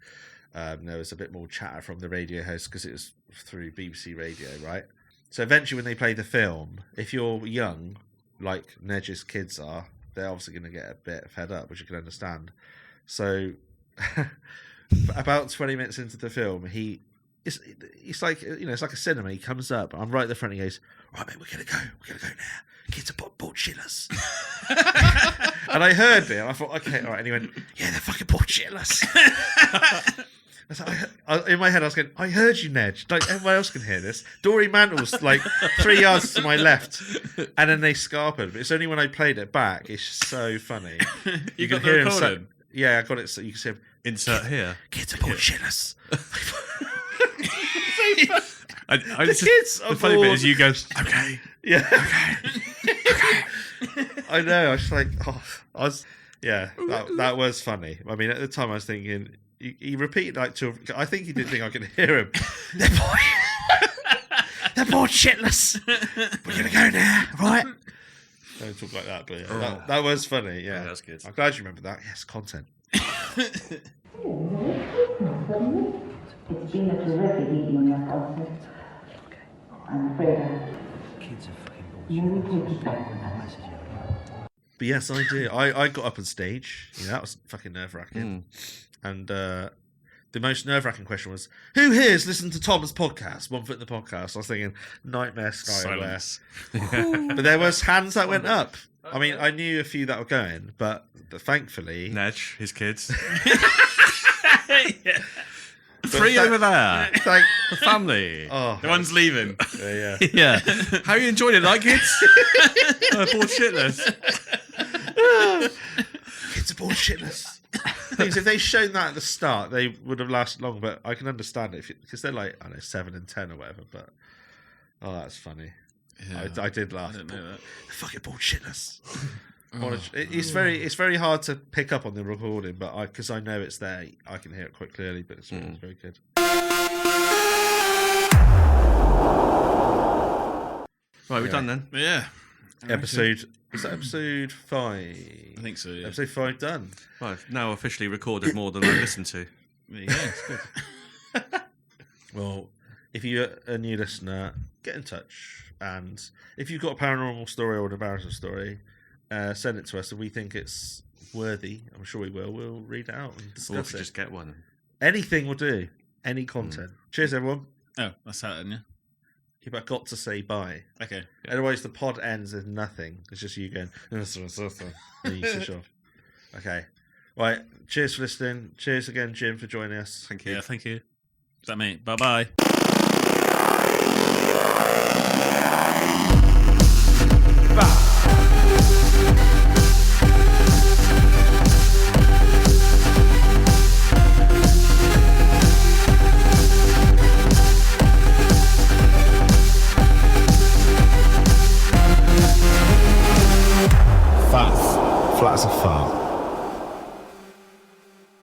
There was a bit more chatter from the radio host because it was through BBC Radio, right? So eventually, when they play the film, if you're young, like Nedge's kids are, they're obviously going to get a bit fed up, which you can understand. So. About 20 minutes into the film, it's like it's like a cinema. He comes up, I'm right at the front. He goes, "Right, mate, we're gonna go now. Kids are bought chillers." And I heard it. And I thought, okay, all right. And he went, "Yeah, they're fucking bought chillers." In my head, I was going, "I heard you, Nedge. Like everyone else can hear this." Doreen Mantle's like 3 yards to my left, and then they scarpered. But it's only when I played it back. It's just so funny. You got the recording? Yeah, I got it. So you can see him. Insert here. Kids are bullshitters. The funny bit is you go, okay. Yeah. Okay. I know. I was like, that was funny. I mean, at the time I was thinking, he repeated like I think he didn't think I could hear him. They're bored shitless. We're going to go now, right? Don't talk like that, but yeah, that was funny. Yeah, that's good. I'm glad you remember that. Yes, content. It's been a terrific evening, Miss Olsen. I'm afraid I'm really taking back But yes, I do. I got up on stage. That was fucking nerve-wracking. And the most nerve-wracking question was, who here's listened to Tom's podcast? One Foot in the podcast. I was thinking, nightmare scenario. But there was hands that went up. I mean, I knew a few that were going, but thankfully... Nedge, his kids. Yeah. 3 over there. Like, The family. oh, The one's leaving. yeah. Yeah. How you enjoyed it, like kids? Bored shitless. Kids are bored shitless. Things, if they'd shown that at the start, they would have lasted long. But I can understand it because they're like, I don't know, 7 and 10 or whatever. But that's funny. Yeah. I did laugh. I didn't know that. They're fucking bored shitless. It's very hard to pick up on the recording, but because I know it's there, I can hear it quite clearly. But it's very good. Right, we're done then. Yeah. Episode is that episode 5? I think so, yeah. Episode 5 done. Well, I've now officially recorded more than I listened to. There you go. It's good. Well, if you're a new listener, get in touch, and if you've got a paranormal story or an embarrassing story, send it to us. If we think it's worthy, I'm sure we will. We'll read it out and Or discuss if it. you just get one. Anything will do. Any content. Cheers, everyone. Oh, that's that, isn't it? You've got to say bye. Okay. Otherwise, the pod ends with nothing. It's just you going, and you switch off. Okay. Right. Cheers for listening. Cheers again, Jim, for joining us. Thank you. Yeah, thank you. Is that me? Bye-bye.